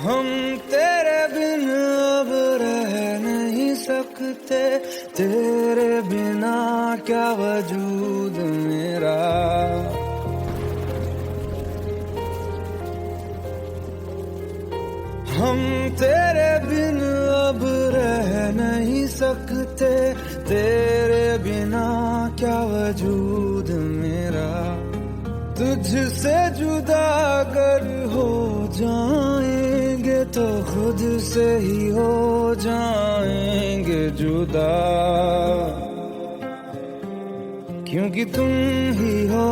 हम तेरे बिन अब रह नहीं सकते, तेरे बिना क्या वजूद मेरा। हम तेरे बिन अब रह नहीं सकते, तेरे बिना क्या वजूद मेरा। तुझसे जुदा अगर हो जाएंगे तो खुद से ही हो जाएंगे जुदा, क्योंकि तुम ही हो,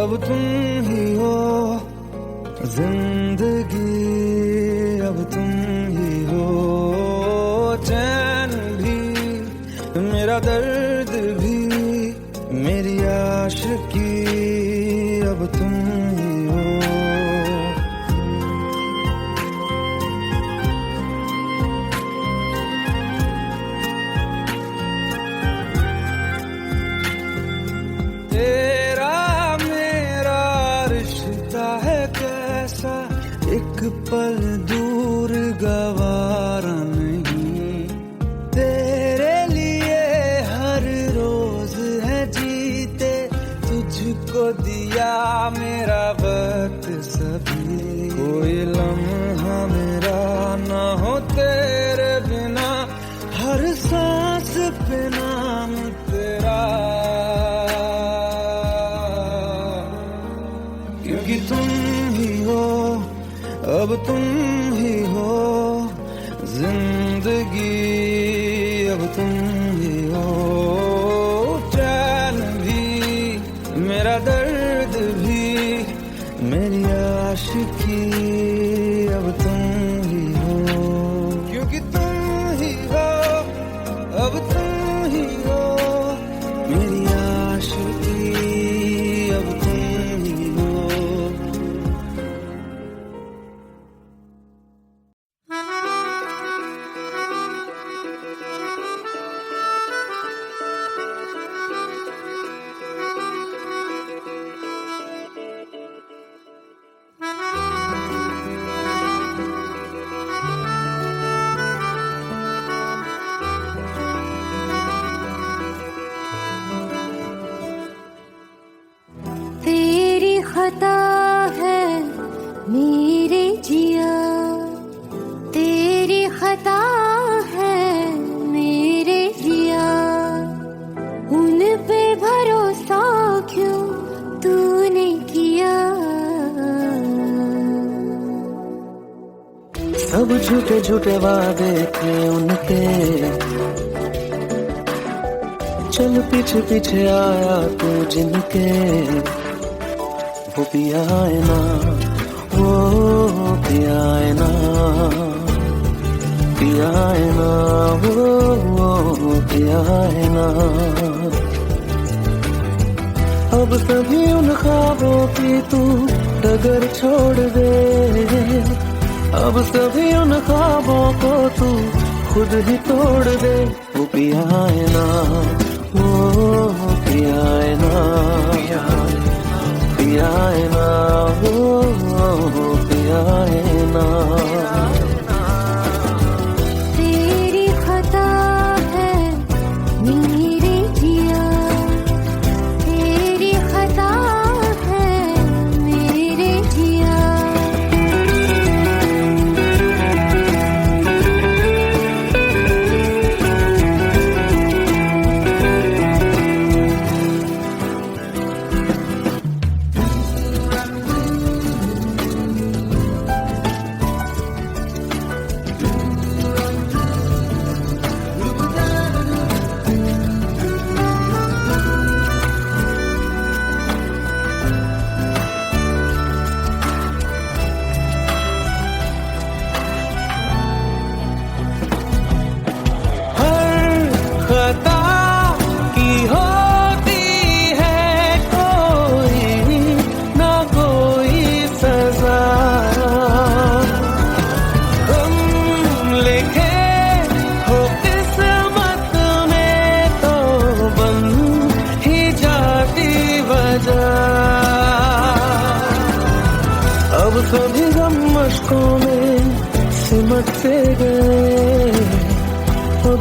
अब तुम ही हो जिंदगी, अब तुम ही हो। चैन भी मेरा दर्द भी मेरी आशिकी, अब तुम ही हो। तेरा मेरा रिश्ता है कैसा, एक पल दूर गवारा नहीं। तेरे लिए हर रोज है जीते, तुझको दिया मेरा वक्त सभी। कोई लम्हा मेरा ना हो तेरे बिना, हर सांस पे नाम तेरा, क्योंकि तुम ही हो, अब तुम ही हो जिंदगी, अब तुम ही हो। चैन भी मेरा दर्द भी मेरी आशिकी, अब तुम ही हो, क्योंकि तुम ही हो, अब तुम ही हो मेरी आशिकी, अब तुम ही हो। तेरी खता है मेरे जिया, तेरी खता है मेरे जिया। उन पे भरोसा क्यों तूने किया। सब झूठे झूठे वादे थे उनके, चल पीछे पीछे आया तू जिनके। वो पिया है ना, वो पिया है ना, पिया है ना, वो पिया है ना। अब सभी उन ख्वाबों की तू डगर छोड़ दे, अब सभी उन ख्वाबों को तू खुद ही तोड़ दे। वो पिया है ना, वो पिया है ना, पिया है ना, वो पिया है ना। तेरी खता है मेरे जिया, तेरी खता है मेरे जिया।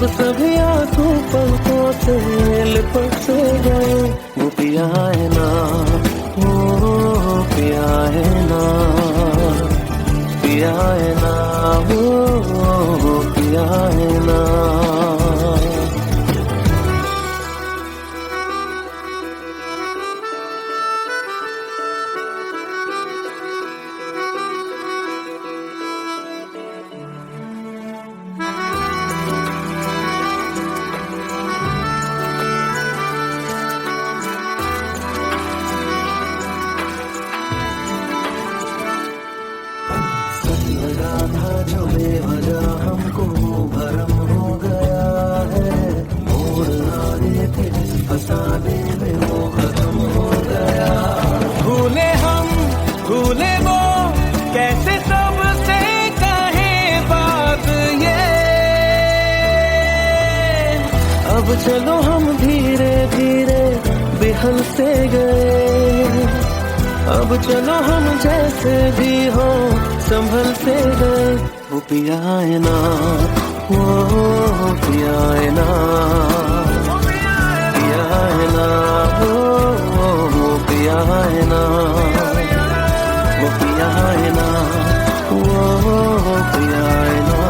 अब सभी आंसू पलकों से लिपट से गए। वो पिया है ना, वो पिया है ना, पिया है ना, वो पिया है ना। जो बेवजह हमको भरम हो गया है, मोड़ आए थे फसाने में वो खत्म हो गया। भूले हम भूले वो, कैसे सबसे कहे बात ये। अब चलो हम धीरे धीरे बिहल से गए। अब चलो हम जैसे भी हो संभल से गए। वो पिया है ना, वो पिया है ना, पिया है ना, वो पिया है ना, वो पिया है ना, वो पिया है ना,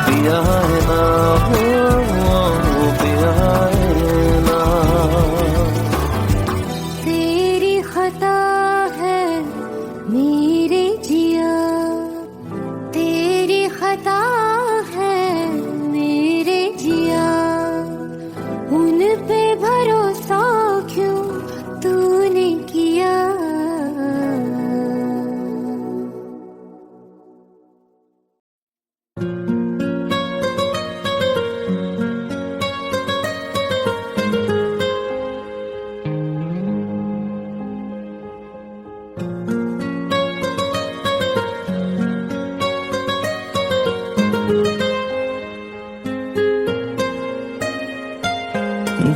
पिया है ना, वो पिया है ना। तेरी खता है मेरे जिया, तेरी खता है मेरे जिया। उन पे भरोसा क्यों तूने किया।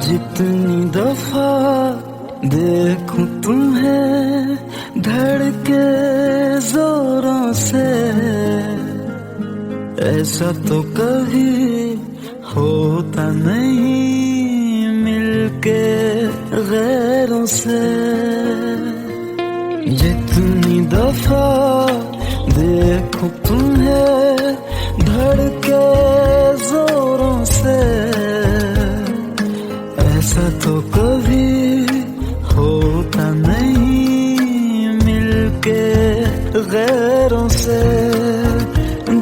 जितनी दफा देखूं तुम्हें धड़के जोरों से, ऐसा तो कभी होता नहीं मिलके गैरों से। जितनी दफा देखूं तुम्हें धड़के जोरों से, ऐसा तो कभी होता नहीं मिलके गैरों से।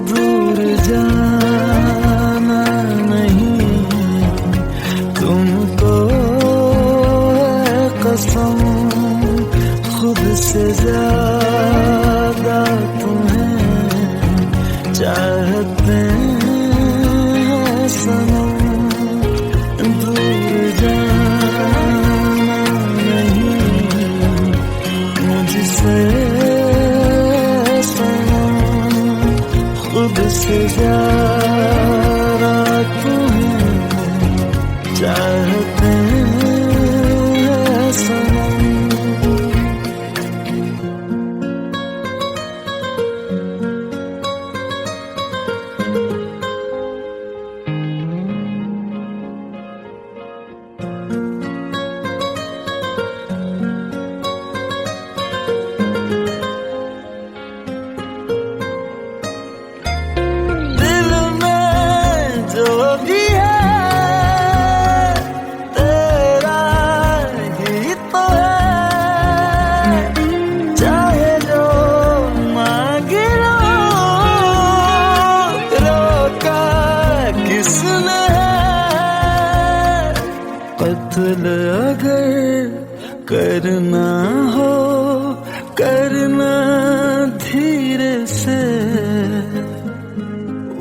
दूर जाना नहीं तुमको है कसम, खुद से ज्यादा तुम्हें चाहते हैं सनम। दूर जाना नहीं मुझसे सनम, खुद से ज्यादा तुम्हें चाहते हैं सनम। कत्ल अगर करना हो करना धीरे से,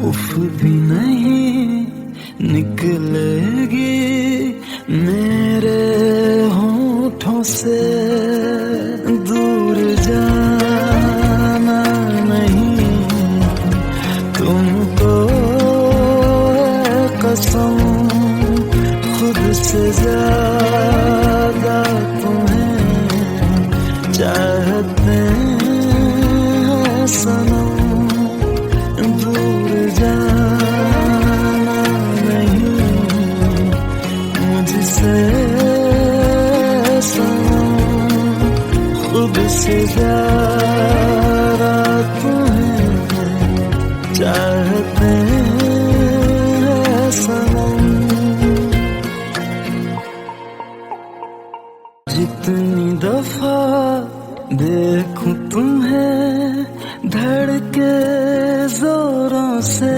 उफ भी नहीं निकलेगी मेरे होठों से। दूर जाना नहीं तुमको है कसम, खुद से ज्यादा तुम्हें चाहते हैं सनम। दूर जाना महबूब से ज्यादा तुम्हें चाहते हैं सनम। जितनी दफा देखूं तुम्हें धड़के जोरों से,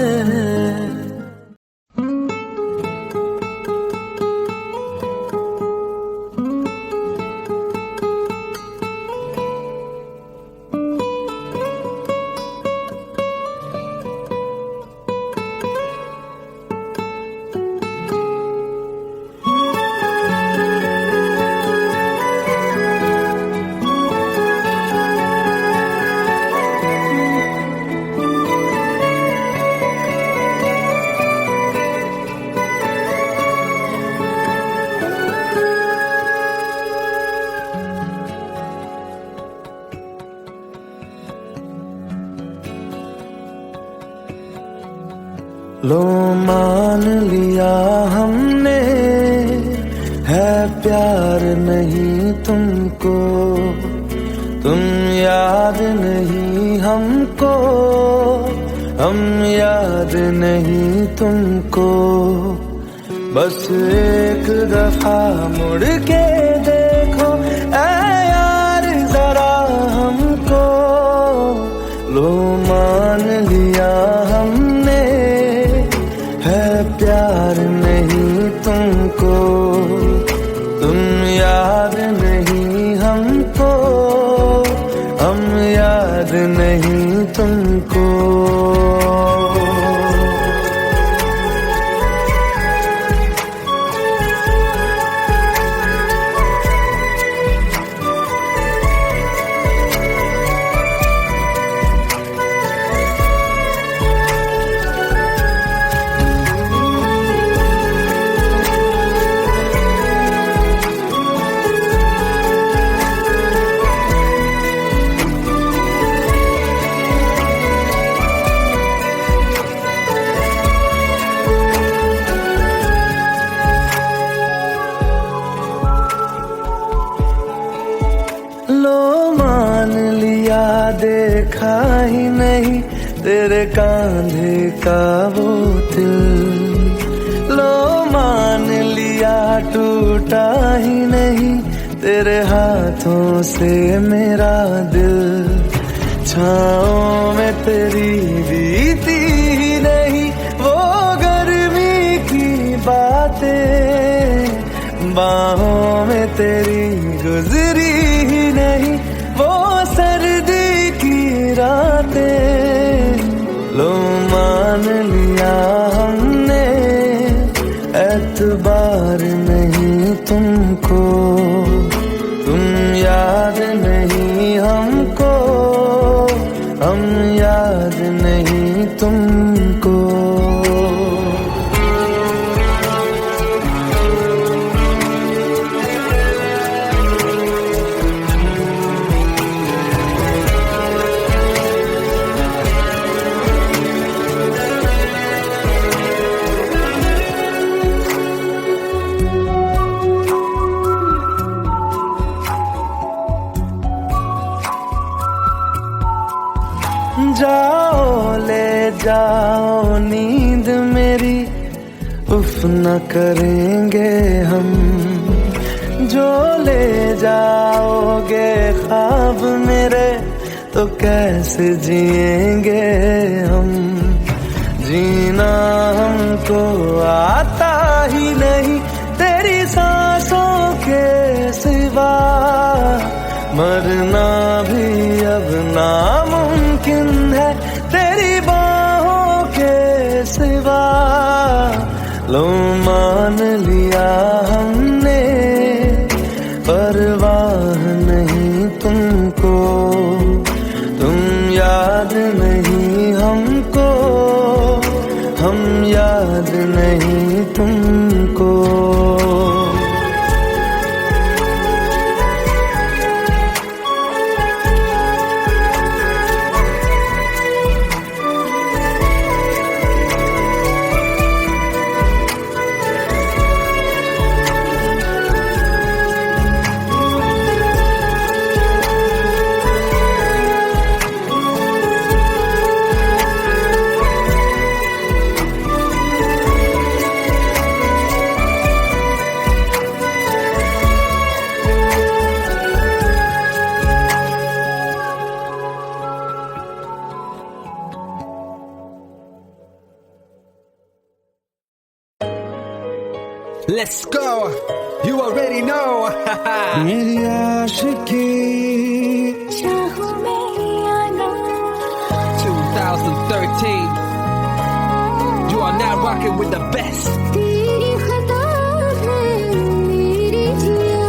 लो मान लिया हमने है प्यार नहीं तुमको, तुम याद नहीं हमको, हम याद नहीं तुमको। बस एक दफा मुड़ के देखो ऐ यार जरा हमको। लो मान लिया हमने है प्यार नहीं तुमको, तुम याद नहीं हमको, हम याद नहीं तुमको। लो मान लिया देखा ही नहीं तेरे कांधे का वो दिल। लो मान लिया टूटा ही नहीं तेरे हाथों से मेरा दिल। छाँव में तेरी बीती ही नहीं वो गर्मी की बातें, बाहों में तेरी गुजरी ही नहीं वो सर्दी की रातें। लो मान लिया हमने एतबार नहीं तुमको, तुम याद नहीं हमको, हम याद नहीं तुमको। जाओ ले जाओ नींद मेरी, उफ न करेंगे हम। जो ले जाओगे ख्वाब मेरे तो कैसे जिएंगे हम। जीना हमको आता ही नहीं तेरी सांसों के सिवा, मरना भी अब नामुमकिन है तेरी बाहों के सिवा। लो मान लिया हमने परवाह नहीं तुमको, तुम याद नहीं हमको, हम याद नहीं तुमको। Let's go. You already know. मेरी आशिकी चाहूं मैं या ना 2013. You are now rocking with the best. तेरी खता है मेरी जिया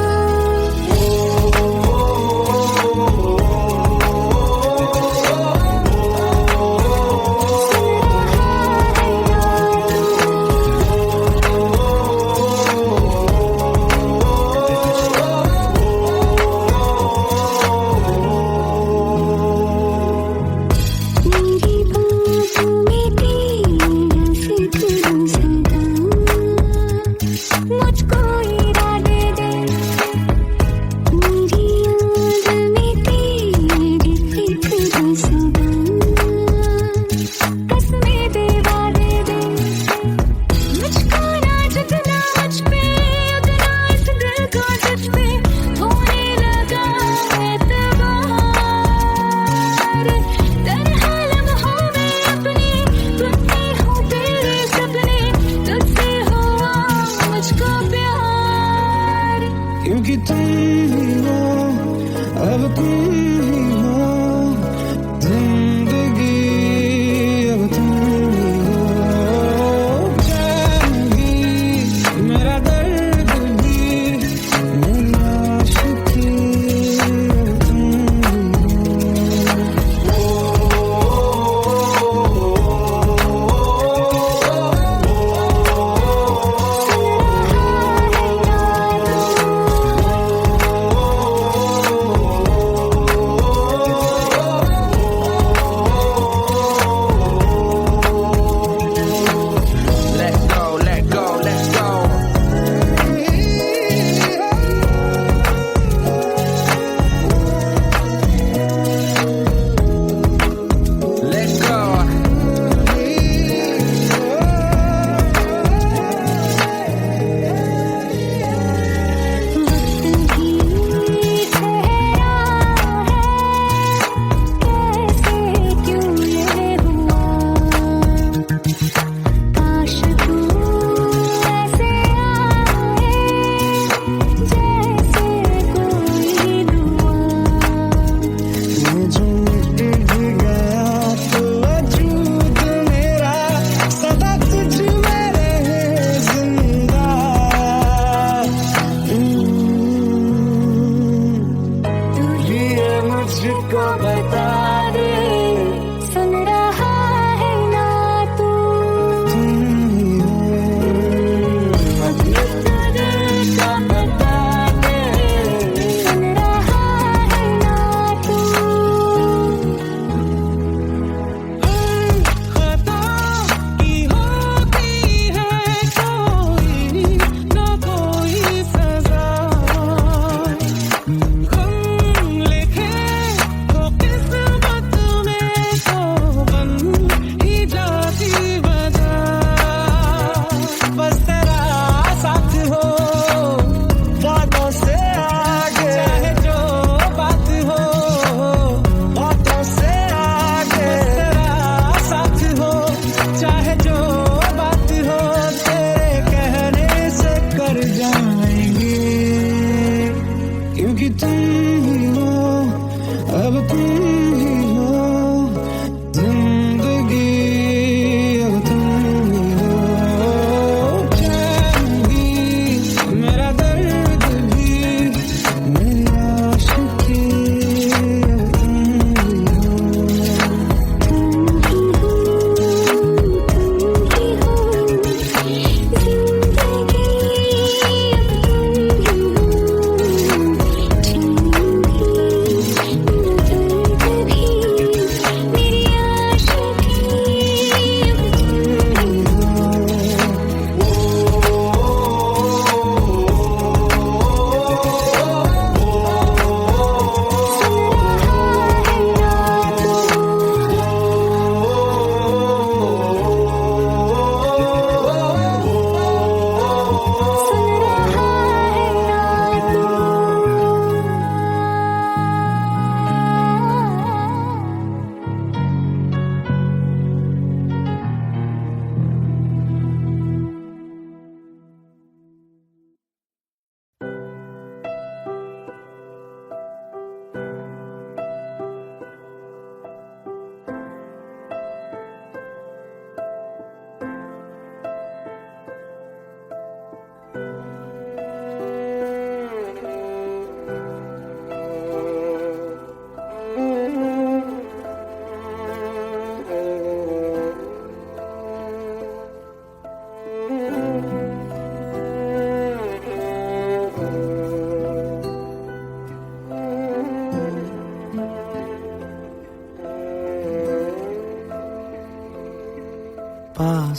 मुझको इरादे दे मेरी याद में तेरी फिक्र सुबह कसमें दे वादे दे मुझको ना जितना मुझ पे उतना इस दिल को तुझ पे होने लगा एतबार तरह लम्हों में अपने टूटते हो तेरे सपने तुझसे हुआ मुझको प्यार क्योंकि तुम ही हो अब तुम ही हो जिंदगी अब तुम ही हो चैन भी मेरा दर्द भी मेरी आशिकी अब तुम ही Let go, let go, let's go. Let's go. वक्त भी ठहरा है कैसे क्यों ये हुआ काश तू ऐसे आए जैसे कोई दुआ ये जो मिट भी गया तो वजूद मेरा सदा तुझ में रहे जिंदा तू ये मुझको बता दे सुन रहा है ना तू तुम ही हो दिल का बता दे सुन रहा है ना तू खता की होती है कोई ना कोई सजा हम लिखे तो किस्मत में तो बन ही जाती वजह बस तेरा साथ हो बातों से आगे चाहे जो बात हो बातों से आगे तेरा साथ हो चाहे जो बात हो तेरे कहने से कर जाएंगे क्योंकि तुम ही हो अब तुम ही हो जिंदगी अब तुम ही हो चैन भी मेरा दर्द भी मेरी आशिकी अब तुम ही हो तुम ही हो जिंदगी अब तुम ही हो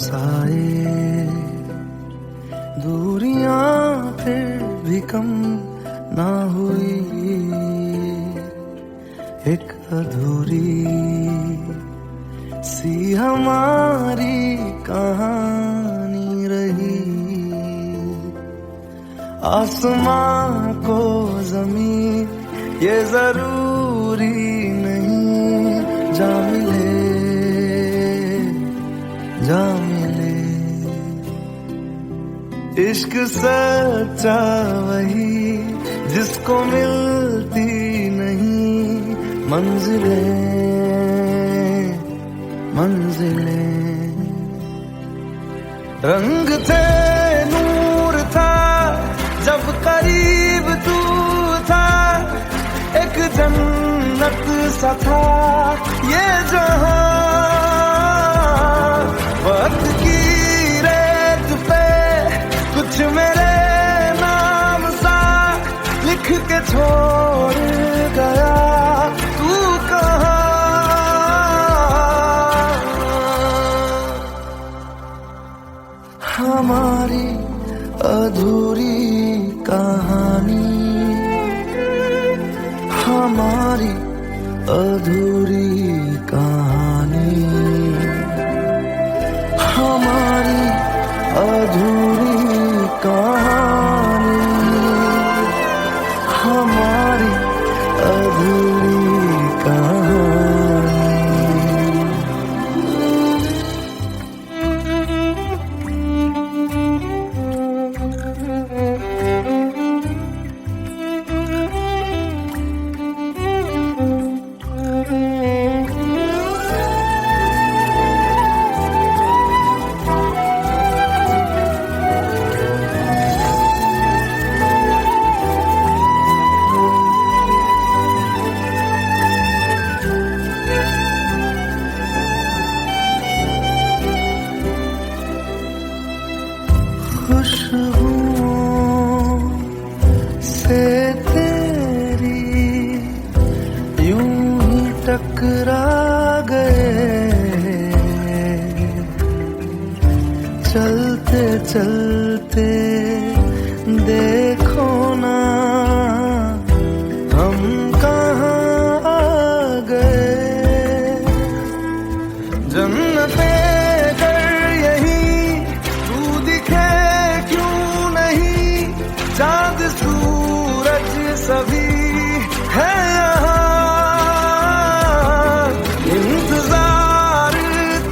साए, दूरियां फिर भी कम ना हुई, एक अधूरी सी हमारी कहानी रही। आसमां को जमीन ये जरूरी नहीं, जा मिले जा मिले। इश्क सच्चा वही जिसको मिलती नहीं मंजिलें मंजिलें। रंग थे नूर था जब करीब तू था, एक जन्नत सा था ये जहां। वक्त की रेत पे कुछ मेरे नाम सा लिख के छोड़ गया, तू कहाँ। हमारी अधूरी कहानी, हमारी अधूरी कहानी, हमारी अधूरी कहानी, हमारी अधूरी कहानी। खुशबुओं से तेरी यूं ही टकरा गए, चलते चलते देखो ना हम कहाँ आ गए। जन्नते चांद सूरज सभी है यहाँ, इंतजार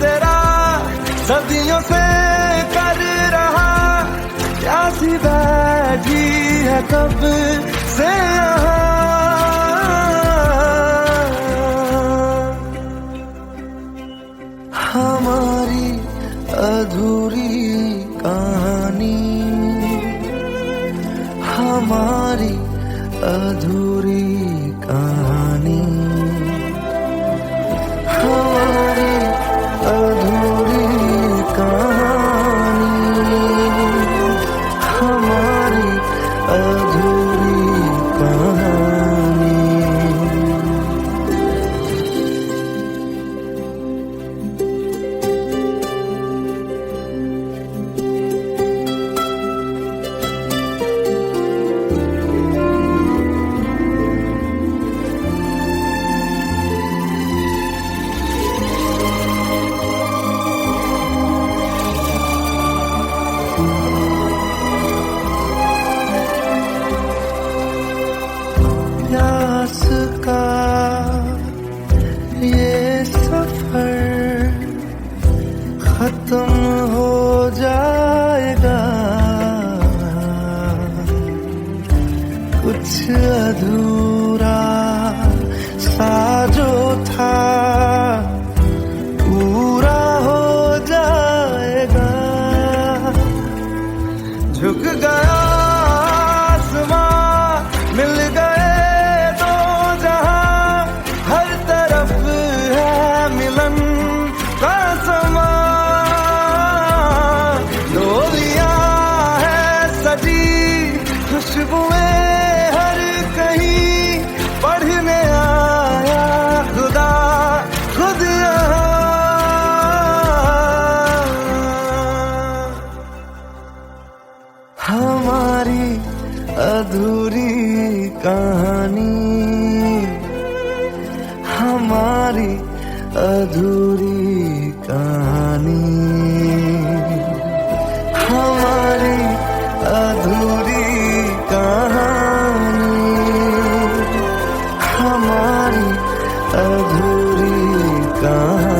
तेरा सदियों से कर रहा, प्यासी बैठी है कब से यहाँ। हमारी अधूरी कहानी, हमारी अधूरी कहानी, हमारी अधूरी कहानी, हमारी अधूरी कहानी। कहानी हमारी अधूरी कहानी हमारी अधूरी कहानी हमारी अधूरी कहानी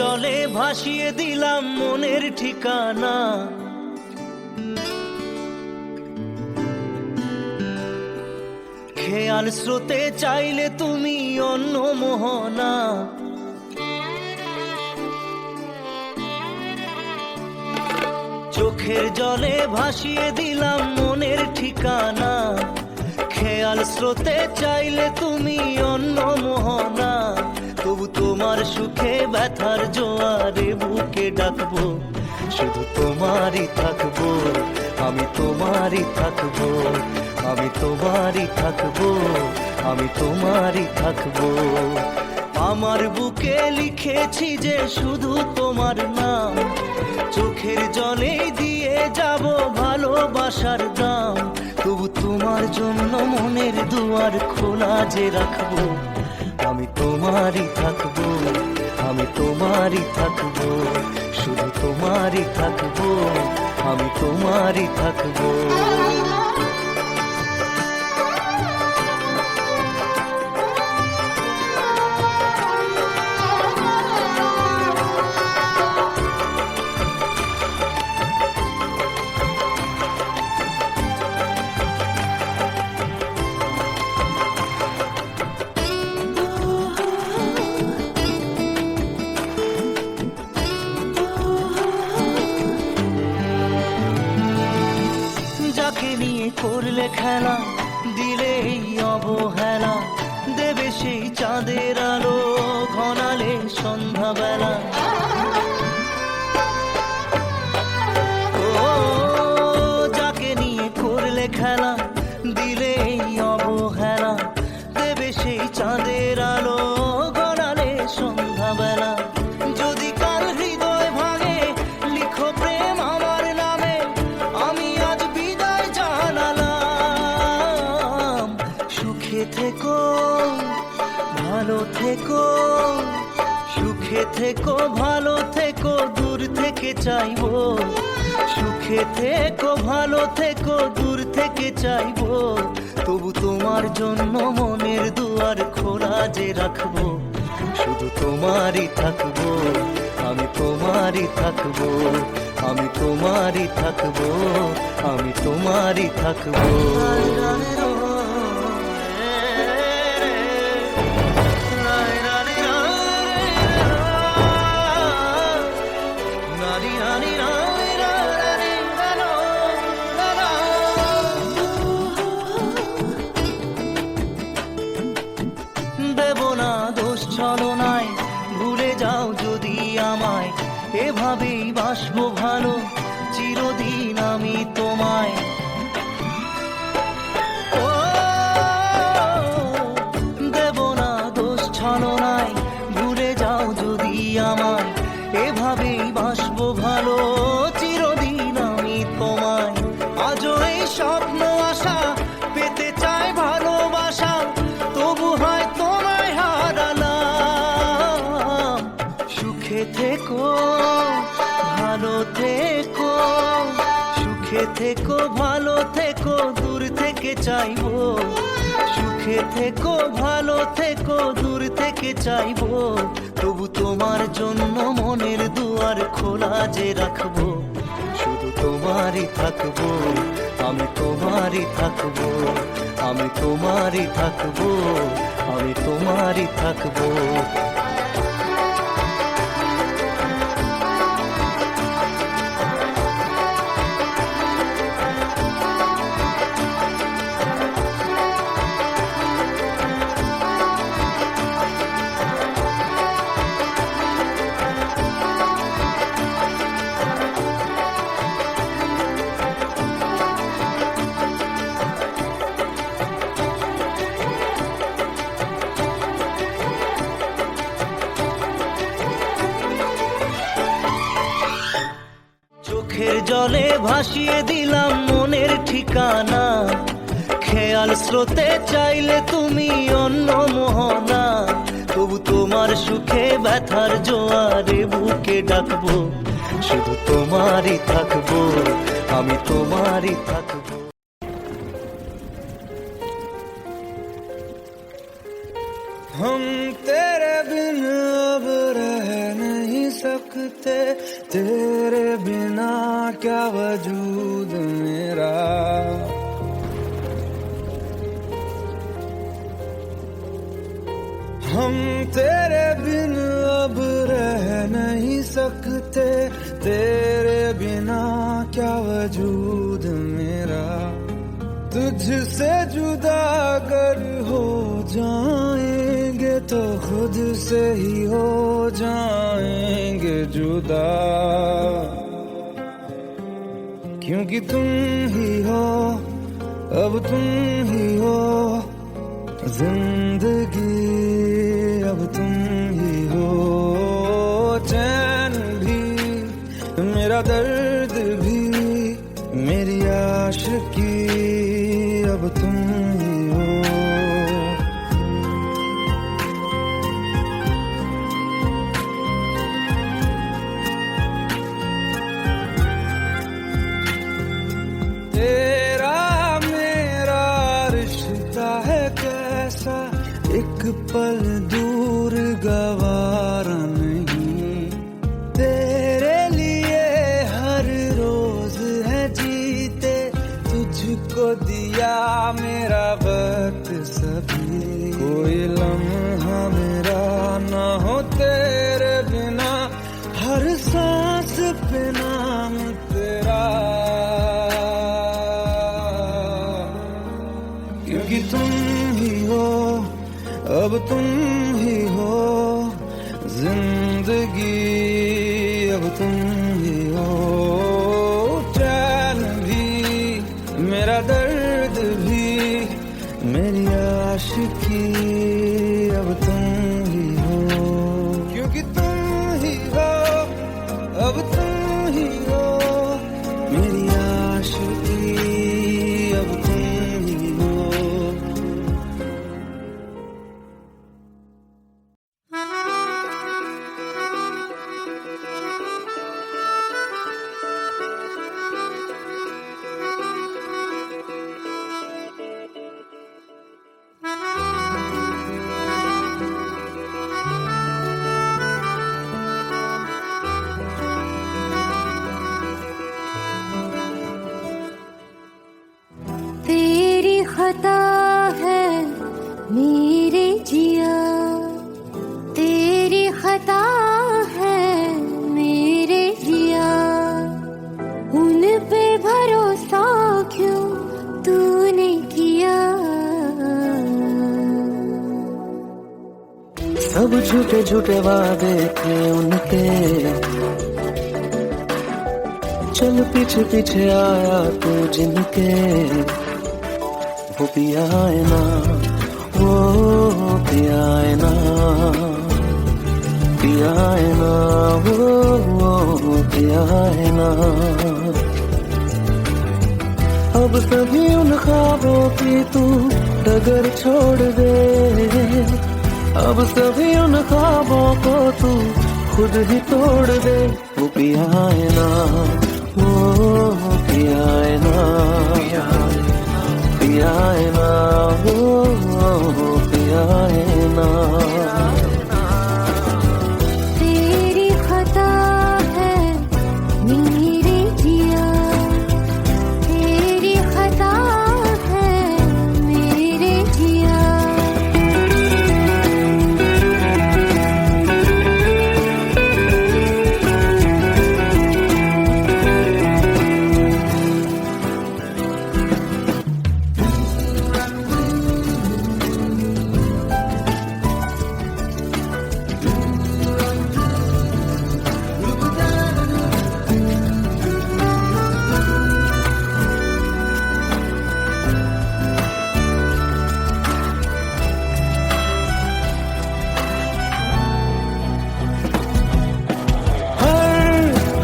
জলে ভাসিয়ে দিলাম মনের ঠিকানা, খেয়াল স্রোতে চাইলে তুমি অন্য মোহনা। চোখের জলে ভাসিয়ে দিলাম মনের ঠিকানা, খেয়াল স্রোতে চাইলে তুমি অন্য মোহনা। তবু তোমার সুখে ব্যথার জোয়ারে বুকে ডাকবো, শুধু তোমারই থাকবো, আমি তোমারই থাকবো, আমি তোমারই থাকবো, আমি তোমারই থাকবো। আমার বুকে লিখেছি যে শুধু তোমার নাম, চোখের জলে দিয়ে যাব ভালোবাসার দাম। তবু তোমার জন্য মনের দুয়ার খোলা যে রাখবো, আমি তোমারই থাকবো, আমি তোমারই থাকবো, শুধু তোমারই থাকবো, আমি তোমারই থাকবো। যাকে নিয়ে করলে খেলা, দিলে এই অবহেলা, দেবে সেই চাঁদের আলো ঘনালে সন্ধ্যাবেলা। ও যাকে নিয়ে করলে খেলা, দিলে এই অবহেলা, দেবে সেই চাঁদের আলো ঘনালে সন্ধ্যাবেলা। যদি কাল হৃদয় ভাঙে লিখো প্রেম আমার নামে, আমি আজ বিদায় জানালাম। সুখে থেকো, ভালো থেকো, সুখে থেকো, ভালো থেকো, দূর থেকে চাইবো। সুখে থেকো, ভালো থেকো, দূর থেকে চাইবো। তবু তোমার জন্য মনের দুয়ার খোলা যে রাখবো, শুধু তোমারই থাকবো, আমি তোমারই থাকবো, আমি তোমারই থাকবো, আমি তোমারই থাকবো। দেব না দোষ ছলনায়, ভুলে যাও যদি আমায়, এভাবেই বাসবো ভালো চিরদিন আমি তোমায়। ও দেব না দোষ ছলনায়, ভুলে যাও যদি আমায়, এভাবেই বাসবো ভালো চিরদিন আমি তোমায়। আজও এই স্বপ্ন আশা পেতে চাই ভালোবাসা, তবু হয় তোমায় হারালাম। সুখে থেকো, ভালো থেকো, সুখে থেকো, ভালো থেকো, দূর থেকে চাইবো। সুখে থেকো, ভালো থেকো, দূর থেকে চাইবো। তবু তোমার জন্য মনের দুয়ার খোলা যে রাখবো, শুধু তোমারই থাকবো, আমি তোমারই থাকবো, আমি তোমারই থাকবো, আমি তোমারই থাকবো। চোখের জলে ভাসিয়ে দিলাম মনের ঠিকানা, খেয়াল স্রোতে চাইলে তুমি অন্য মোহনা। তবু তোমার সুখে ব্যথার জোয়ারে বুকে ডাকবো, শুধু তোমারই থাকবো, আমি তোমারই থাকবো। हम तेरे बिन अब रह नहीं सकते, तेरे बिना क्या वजूद मेरा। हम तेरे बिन अब रह नहीं सकते, तेरे बिना क्या वजूद मेरा। तुझसे जुदा अगर हो जाएंगे तो खुद से ही हो जाएंगे जुदा। क्योंकि तुम ही हो, अब तुम ही हो जिंदगी, अब तुम ही हो चैन भी, मेरा दर्द भी, मेरी आशिकी, अब तुम ही हो। तेरा मेरा रिश्ता है कैसा, एक पल दूर गवारा नहीं। तेरे लिए हर रोज है जीते, तुझको दिया मेरा वक्त सभी। कोई लम्हा मेरा ना हो तेरे बिना, हर सांस पे नाम तेरा। क्योंकि तुम ही हो, अब तुम ही हो जिंदगी, अब तुम ही हो चैन भी, मेरा दर्द भी, मेरी आशिकी, अब तुम ही हो। क्योंकि तुम ही हो, अब तुम ही हो मेरी आशिकी, अब तुम ही हो। तेरी खता है मेरे जिया, तेरी खता है मेरे जिया। उन पे भरोसा क्यों तूने किया। सब झूठे झूठे वादे थे उनके, चल पीछे पीछे आया तू जिनके। वो भी आए ना, वो भी आए ना, भी आए ना, वो भी आए ना। अब सभी उन ख्वाबों की तू डगर छोड़ दे, अब सभी उन ख्वाबों को तू खुद ही तोड़ दे। वो भी आए ना, वो भी आए ना, भी आए ना, वो भी आए ना। तेरी खता है मेरे जिया, तेरी खता है मेरे जिया।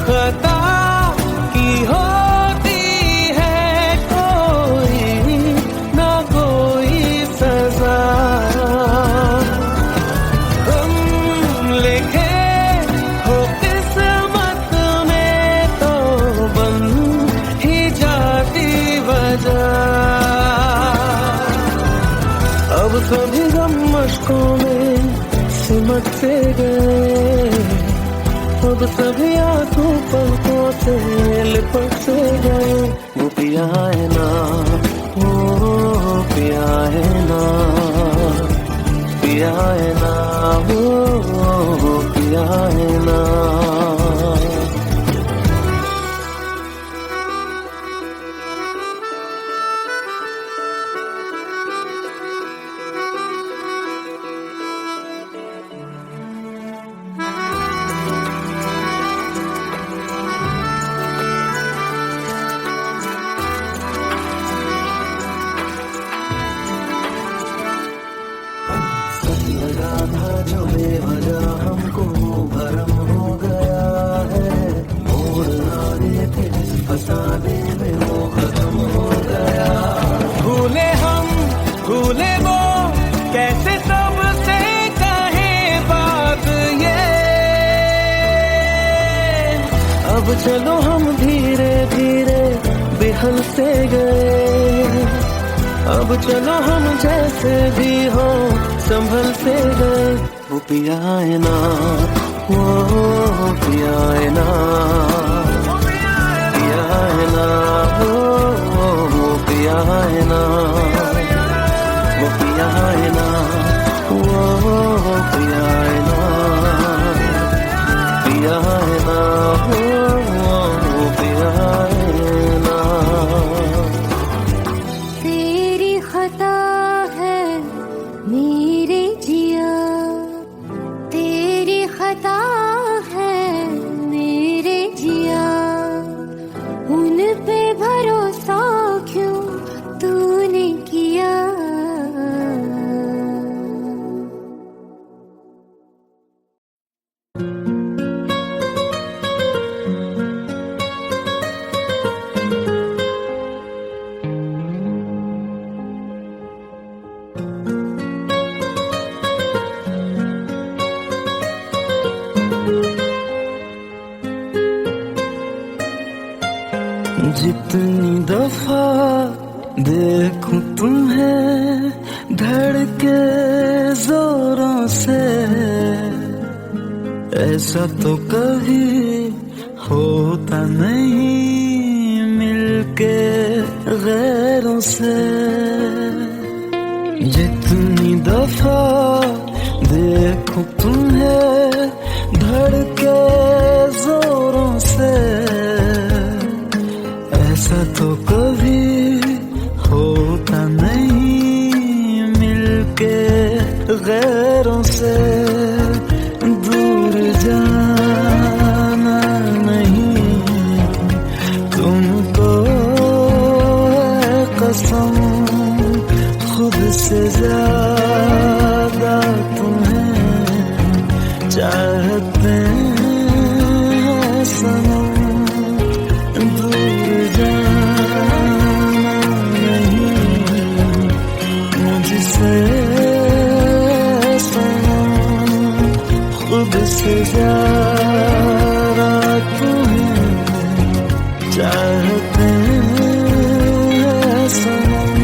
खता की होती है कोई ना कोई सजा, हम लिखे हो किस्मत में तो बन ही जाती वजह। अब सभी गम मशकों में सिमट से गए, अब सभी आंसू पलकों से लिपट से गए। वो पिया है ना, वो पिया है ना, पिया है ना, वो पिया है ना। लगा था जो बेवजह हमको भरम हो गया है। मोड़ लाने थे जिस फसाने में वो खत्म हो गया। भूले हम भूले वो कैसे सबसे कहे बात ये। अब चलो हम धीरे धीरे बिहल से गए। अब चलो हम जैसे भी हो संभल से गए। वो पिया है ना, वो पिया है ना, पिया है ना, वो पिया है ना, वो पिया है ना, वो पिया है ना, पिया है ना, वो पिया है ना। तेरी खता है मेरे जिया, तेरी खता है मेरे जिया। उन पे भरोसा क्यों तूने किया। जितनी दफा देखूं तुम्हें धड़के जोरों से, ऐसा तो कभी होता नहीं मिलके गैरों से। जितनी दफा देखूं तुम्हें धड़के जोरों से, ऐसा तो कभी होता नहीं मिलके गैरों से। दूर जाना नहीं तुमको है कसम, खुद से ज्यादा तुम्हें चाहते हैं सनम। दूर जाना नहीं मुझसे सनम, खुद से ज्यादा तुम्हें चाहते हैं सनम।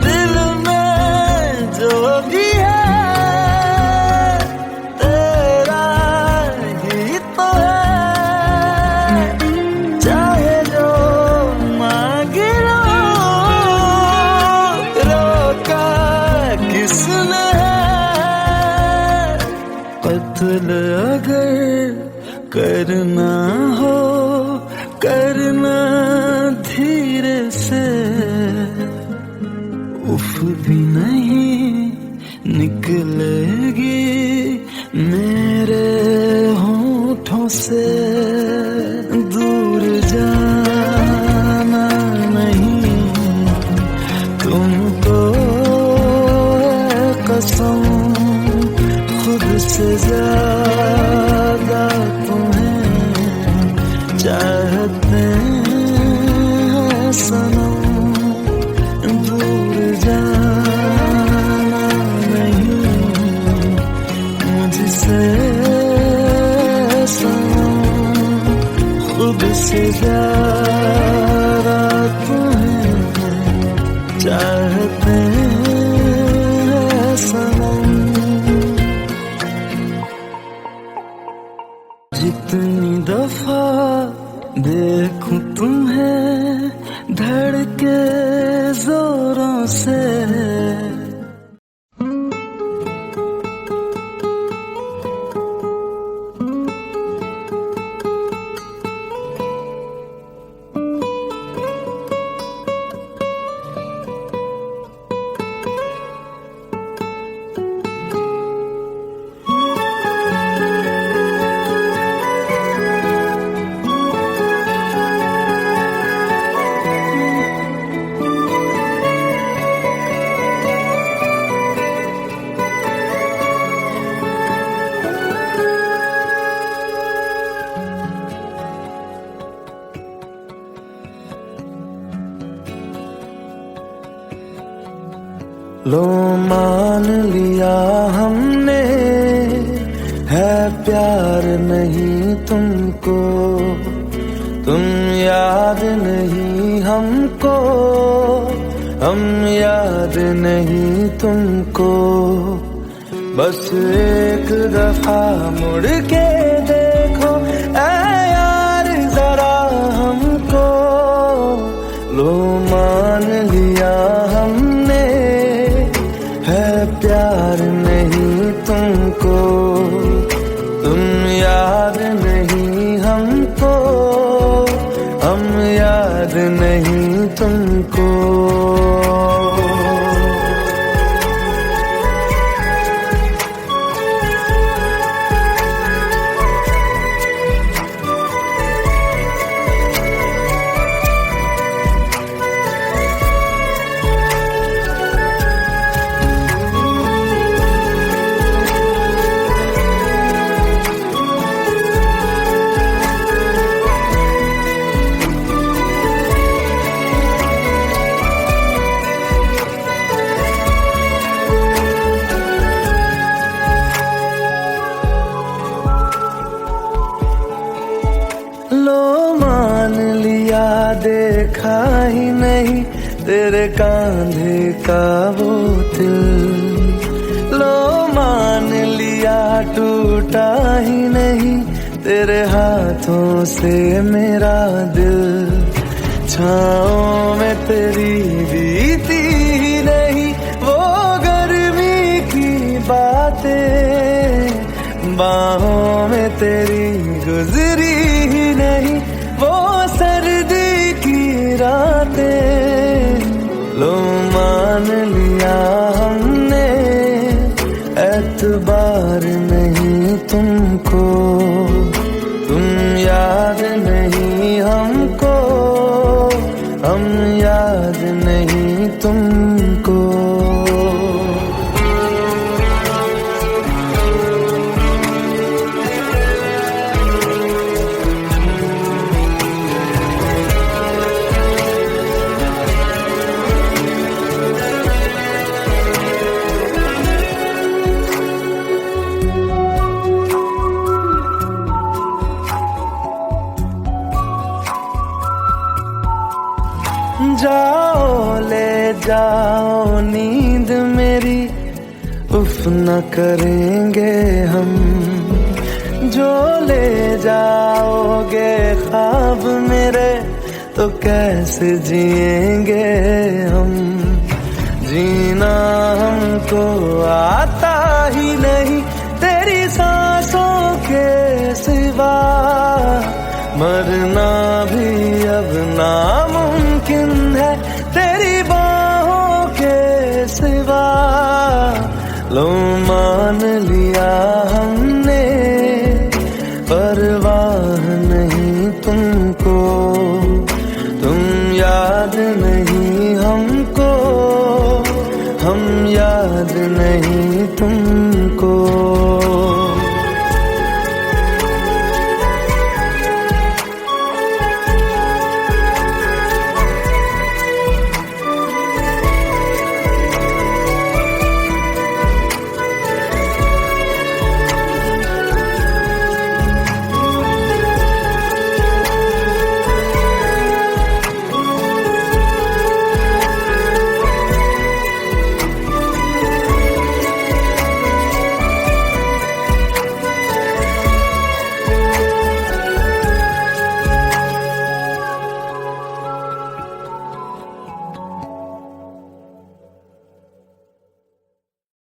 दिल में जो भी है तेरा ही तो है, चाहे जो मांग लो, रोका किसने है। कत्ल अगर करना हो करना धीरे से, उफ भी नहीं निकलेगी मेरे होठों से। दूर जाना नहीं तुमको है कसम, खुद से ज्यादा तुम्हें चाहते हैं सनम। दूर जाना से ज्यादा तुम्हें चाहते हैं सनम। जितनी दफा देखूं तुम्हें धड़के जोरों से, लो मान लिया हमने है प्यार नहीं तुमको, तुम याद नहीं हमको, हम याद नहीं तुमको। बस एक दफा मुड़ के देखो ऐ यार जरा हमको। लो मान लिया हमने है प्यार नहीं तुमको, तुम याद नहीं हमको, हम याद नहीं तुमको। लो मान लिया देखा ही नहीं तेरे कांधे का वो दिल, लो मान लिया टूटा ही नहीं तेरे हाथों से मेरा दिल। छाँव में तेरी बीती ही नहीं वो गर्मी की बातें, बाहों में तेरी गुजरी ही नहीं वो सर्दी की रातें। लो मान लिया हमने एतबार नहीं तुमको, तुम याद नहीं हमको, हम याद नहीं तुमको। जाओ ले जाओ नींद मेरी, उफ न करेंगे हम। जो ले जाओगे ख्वाब मेरे तो कैसे जिएंगे हम। जीना हमको आता ही नहीं तेरी